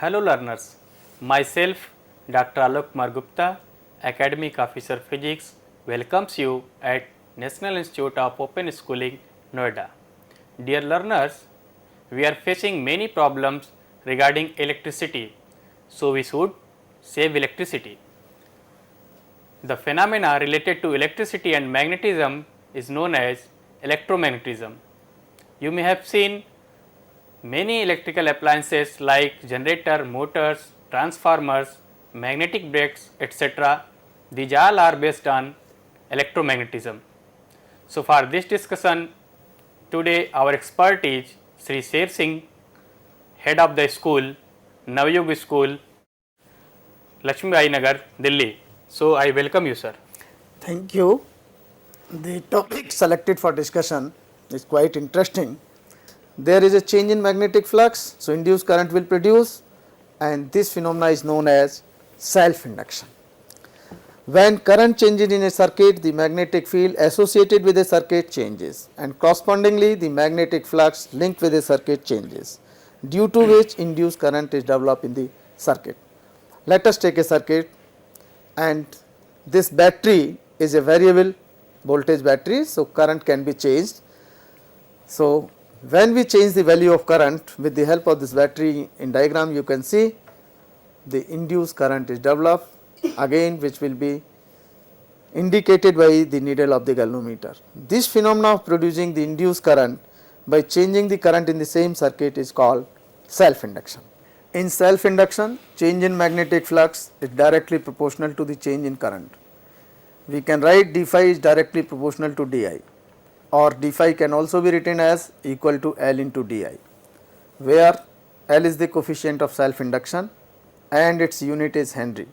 Hello learners, myself Dr. Alok Kumar Gupta, Academic Officer Physics, welcomes you at National Institute of Open Schooling, Noida. Dear learners, we are facing many problems regarding electricity, so we should save electricity. The phenomena related to electricity and magnetism is known as electromagnetism. You may have seen many electrical appliances like generator, motors, transformers, magnetic brakes, etc. These all are based on electromagnetism. So, for this discussion today our expert is Sri Sher Singh, head of the school, Navyug School, Lakshmibai Nagar, Delhi. So, I welcome you, sir. Thank you. The topic selected for discussion is quite interesting. There is a change in magnetic flux, so induced current will produce, and this phenomena is known as self-induction. When current changes in a circuit, the magnetic field associated with a circuit changes, and correspondingly the magnetic flux linked with a circuit changes, due to which induced current is developed in the circuit. Let us take a circuit, and this battery is a variable voltage battery, so current can be changed. So, when we change the value of current with the help of this battery, in diagram you can see the induced current is developed, again which will be indicated by the needle of the galvanometer. This phenomena of producing the induced current by changing the current in the same circuit is called self-induction. In self-induction, change in magnetic flux is directly proportional to the change in current. We can write d phi is directly proportional to di, or d phi can also be written as equal to L into di, where L is the coefficient of self-induction and its unit is Henry.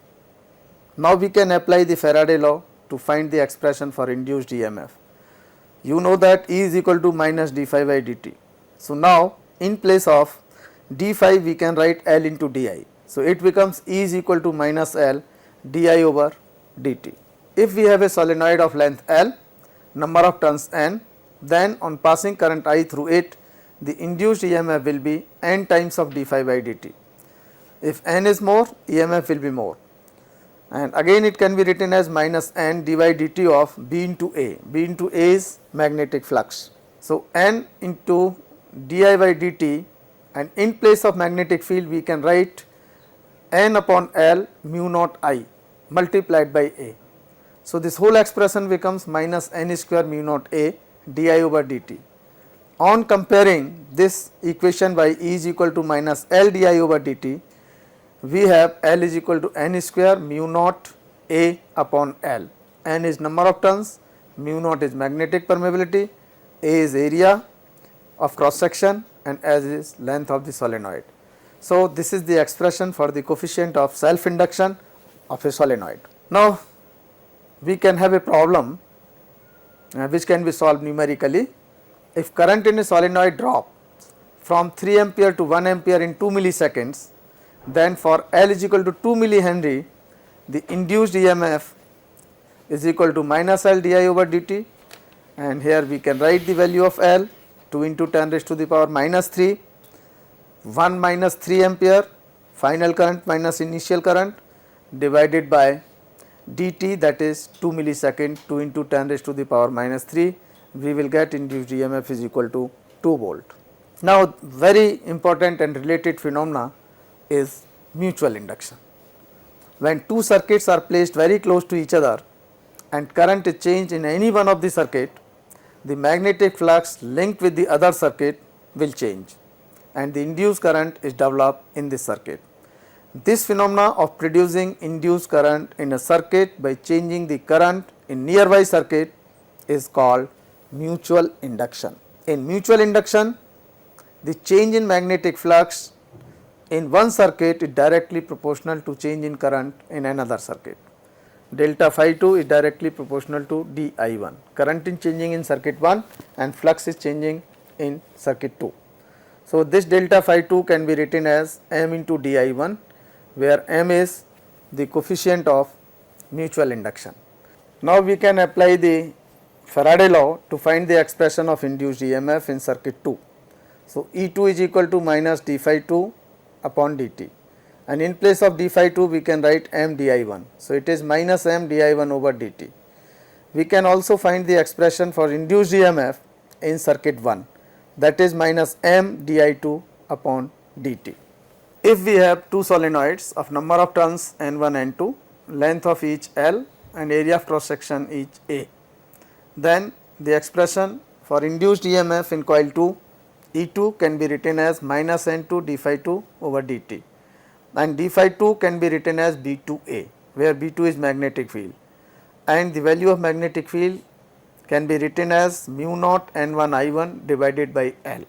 Now we can apply the Faraday law to find the expression for induced EMF. You know that E is equal to minus d phi by dt. So now in place of d phi we can write L into di. So it becomes E is equal to minus L di over dt. If we have a solenoid of length L, number of turns n, then on passing current I through it, the induced EMF will be n times of d phi by dt. If n is more, EMF will be more, and again it can be written as minus n d by dt of B into A. B into A is magnetic flux. So n into di by dt, and in place of magnetic field we can write n upon L mu naught I multiplied by A. So this whole expression becomes minus n square mu naught A di over dt. On comparing this equation by E is equal to minus L di over dt, we have L is equal to n square mu naught A upon L. N is number of turns, mu naught is magnetic permeability, A is area of cross section, and S is length of the solenoid. So this is the expression for the coefficient of self induction of a solenoid. Now we can have a problem which can be solved numerically. If current in a solenoid drops from 3 ampere to 1 ampere in 2 milliseconds, then for L is equal to 2 millihenry, the induced EMF is equal to minus L di over dt, and here we can write the value of L 2 into 10 raised to the power minus 3, 1 minus 3 ampere final current minus initial current divided by dt, that is 2 millisecond, 2 into 10 raised to the power minus 3, we will get induced EMF is equal to 2 volt. Now very important and related phenomena is mutual induction. When two circuits are placed very close to each other and current is changed in any one of the circuit, the magnetic flux linked with the other circuit will change, and the induced current is developed in this circuit. This phenomena of producing induced current in a circuit by changing the current in nearby circuit is called mutual induction. In mutual induction, the change in magnetic flux in one circuit is directly proportional to change in current in another circuit. Delta phi 2 is directly proportional to di1. Current is changing in circuit 1 and flux is changing in circuit 2. So this delta phi 2 can be written as m into di1, where m is the coefficient of mutual induction. Now we can apply the Faraday law to find the expression of induced EMF in circuit 2. So E2 is equal to minus d phi 2 upon dt. and in place of d phi 2 we can write m di1. So, it is minus m di1 over dt. We can also find the expression for induced EMF in circuit 1, that is minus m di2 upon dt. If we have two solenoids of number of turns n1 n2, length of each L and area of cross section each A, then the expression for induced EMF in coil 2 E2 can be written as minus n2 d phi 2 over dt, and d phi 2 can be written as B2A, where B2 is magnetic field, and the value of magnetic field can be written as mu naught n1 I1 divided by L.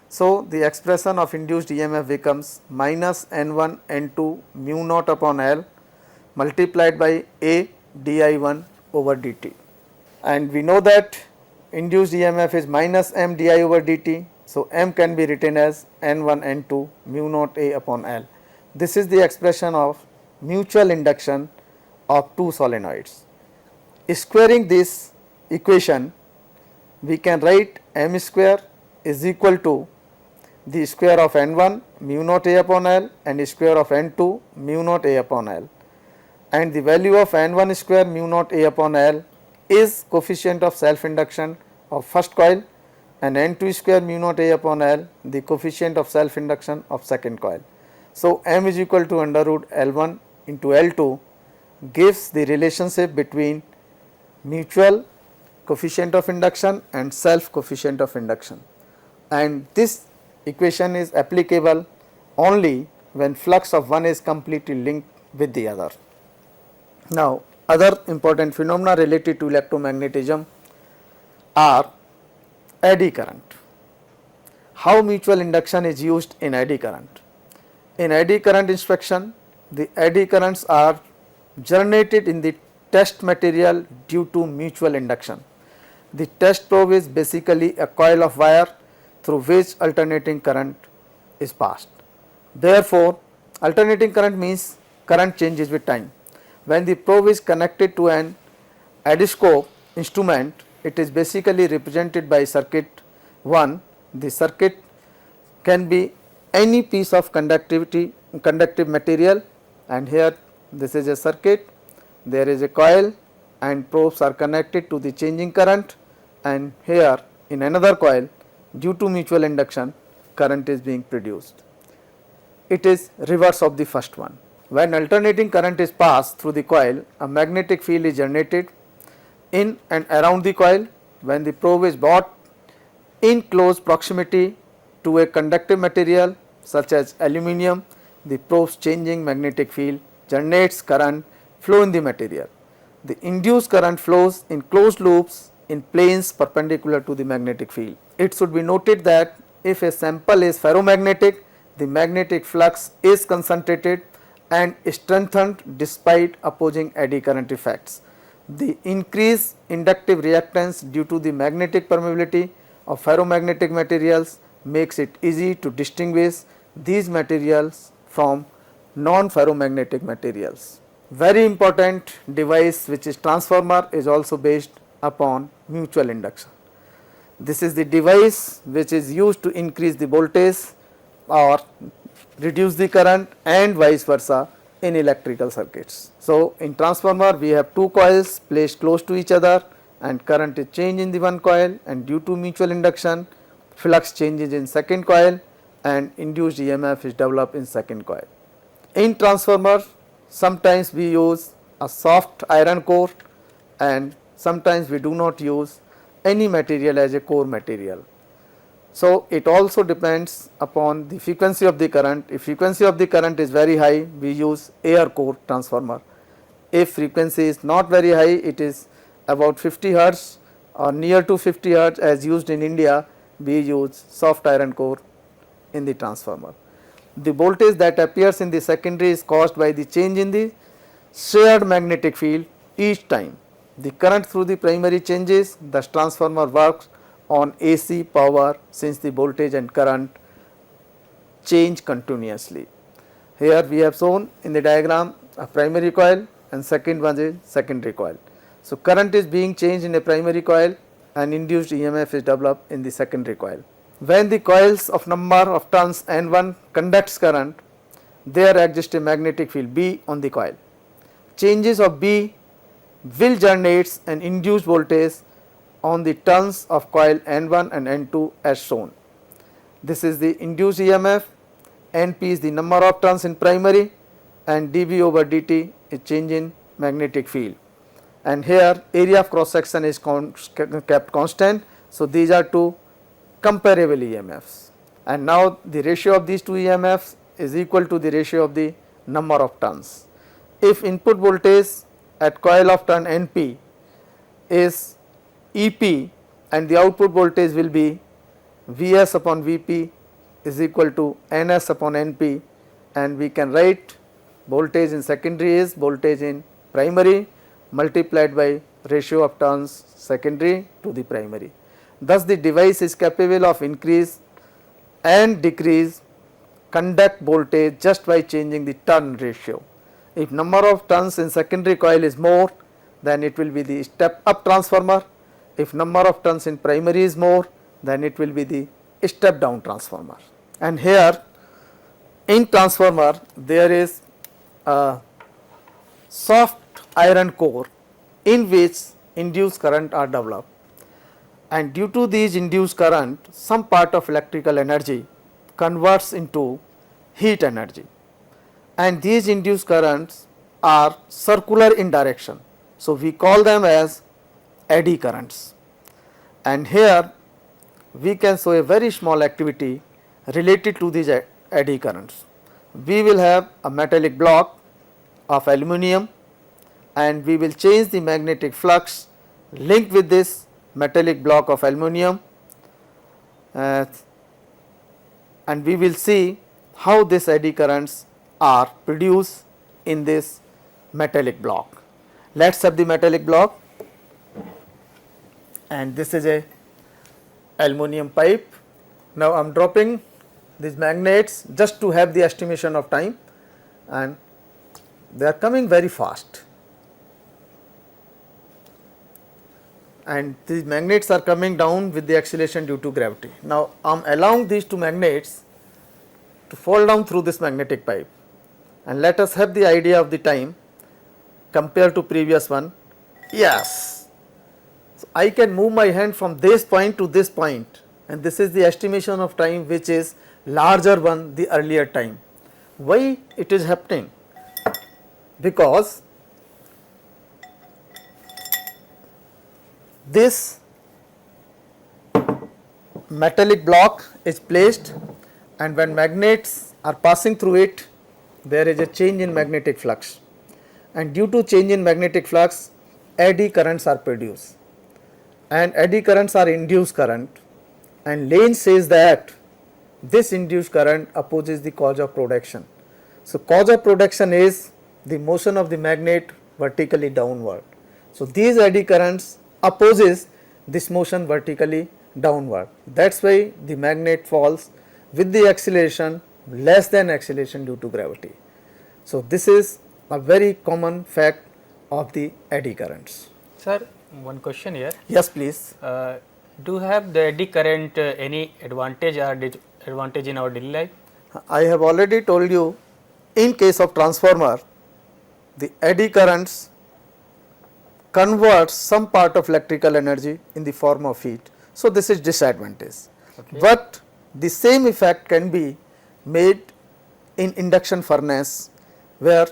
So, the expression of induced EMF becomes minus n1 n2 mu naught upon L multiplied by A di1 over dt, and we know that induced EMF is minus m di over dt. So, m can be written as n1 n2 mu naught A upon L. This is the expression of mutual induction of two solenoids. Squaring this equation, we can write m square is equal to the square of n1 mu naught A upon L and square of n2 mu naught A upon L, and the value of n1 square mu naught A upon L is coefficient of self induction of first coil, and n2 square mu naught A upon L the coefficient of self induction of second coil. So, m is equal to under root L1 into L2 gives the relationship between mutual coefficient of induction and self coefficient of induction, and this equation is applicable only when flux of one is completely linked with the other. Now, other important phenomena related to electromagnetism are eddy current. How mutual induction is used in eddy current? In eddy current inspection, the eddy currents are generated in the test material due to mutual induction. The test probe is basically a coil of wire through which alternating current is passed. Therefore, alternating current means current changes with time. When the probe is connected to an eddy-scope instrument, it is basically represented by circuit 1. The circuit can be any piece of conductive material, and here this is a circuit, there is a coil and probes are connected to the changing current, and here in another coil due to mutual induction current is being produced. It is reverse of the first one. When alternating current is passed through the coil, a magnetic field is generated in and around the coil. When the probe is brought in close proximity to a conductive material such as aluminum, the probe's changing magnetic field generates current flow in the material. The induced current flows in closed loops in planes perpendicular to the magnetic field. It should be noted that if a sample is ferromagnetic, the magnetic flux is concentrated and strengthened despite opposing eddy current effects. The increased inductive reactance due to the magnetic permeability of ferromagnetic materials makes it easy to distinguish these materials from non-ferromagnetic materials. Very important device which is transformer is also based upon mutual induction. This is the device which is used to increase the voltage or reduce the current and vice versa in electrical circuits. So, in transformer we have two coils placed close to each other and current is changed in the one coil, and due to mutual induction flux changes in second coil and induced EMF is developed in second coil. In transformer sometimes we use a soft iron core and sometimes we do not use any material as a core material. So, it also depends upon the frequency of the current. If frequency of the current is very high, we use air core transformer. If frequency is not very high, it is about 50 hertz or near to 50 hertz as used in India, we use soft iron core in the transformer. The voltage that appears in the secondary is caused by the change in the shared magnetic field each time. The current through the primary changes, thus transformer works on AC power since the voltage and current change continuously. Here we have shown in the diagram a primary coil and second one is secondary coil. So, current is being changed in a primary coil and induced EMF is developed in the secondary coil. When the coils of number of turns N1 conducts current, there exists a magnetic field B on the coil. Changes of B will generate an induced voltage on the turns of coil N1 and N2 as shown. This is the induced EMF, Np is the number of turns in primary, and dV over dt is change in magnetic field. And here area of cross section is kept constant. So, these are two comparable EMFs, and now the ratio of these two EMFs is equal to the ratio of the number of turns. If input voltage at coil of turn Np is Ep and the output voltage will be Vs upon Vp is equal to Ns upon Np, and we can write voltage in secondary is voltage in primary multiplied by ratio of turns secondary to the primary. Thus, the device is capable of increase and decrease conduct voltage just by changing the turn ratio. If number of turns in secondary coil is more, then it will be the step up transformer. If number of turns in primary is more, then it will be the step down transformer. And here in transformer there is a soft iron core in which induced current are developed, and due to these induced current some part of electrical energy converts into heat energy, and these induced currents are circular in direction. So, we call them as eddy currents, and here we can show a very small activity related to these eddy currents. We will have a metallic block of aluminum and we will change the magnetic flux linked with this metallic block of aluminum, and we will see how these eddy currents are produced in this metallic block. Let us have the metallic block, and this is a aluminum pipe. Now, I am dropping these magnets just to have the estimation of time, and they are coming very fast, and these magnets are coming down with the acceleration due to gravity. Now, I am allowing these two magnets to fall down through this magnetic pipe, and let us have the idea of the time compared to previous one. Yes, so I can move my hand from this point to this point, and this is the estimation of time which is larger than the earlier time. Why it is happening? Because this metallic block is placed, and when magnets are passing through it, there is a change in magnetic flux, and due to change in magnetic flux eddy currents are produced, and eddy currents are induced current, and Lane says that this induced current opposes the cause of production. So, cause of production is the motion of the magnet vertically downward. So, these eddy currents opposes this motion vertically downward. That is why the magnet falls with the acceleration less than acceleration due to gravity. So, this is a very common fact of the eddy currents. Sir, one question here. Yes, please. Do have the eddy current any advantage or disadvantage in our daily life? I have already told you, in case of transformer, the eddy currents converts some part of electrical energy in the form of heat. So, this is disadvantage, but the same effect can be made in induction furnace, where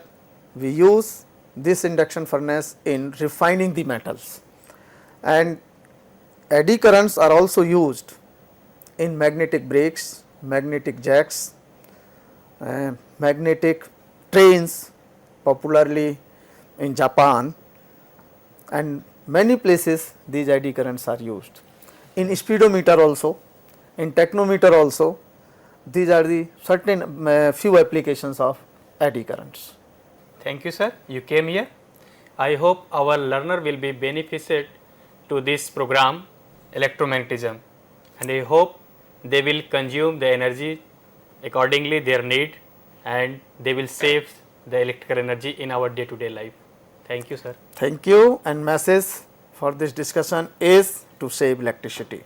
we use this induction furnace in refining the metals, and eddy currents are also used in magnetic brakes, magnetic jacks, magnetic trains, popularly in Japan, and many places these eddy currents are used. In speedometer also, in technometer also, these are the certain few applications of eddy currents. Thank you, sir. You came here. I hope our learner will be benefited to this program electromagnetism, and I hope they will consume the energy accordingly their need, and they will save the electrical energy in our day to day life. Thank you, sir. Thank you, and message for this discussion is to save electricity.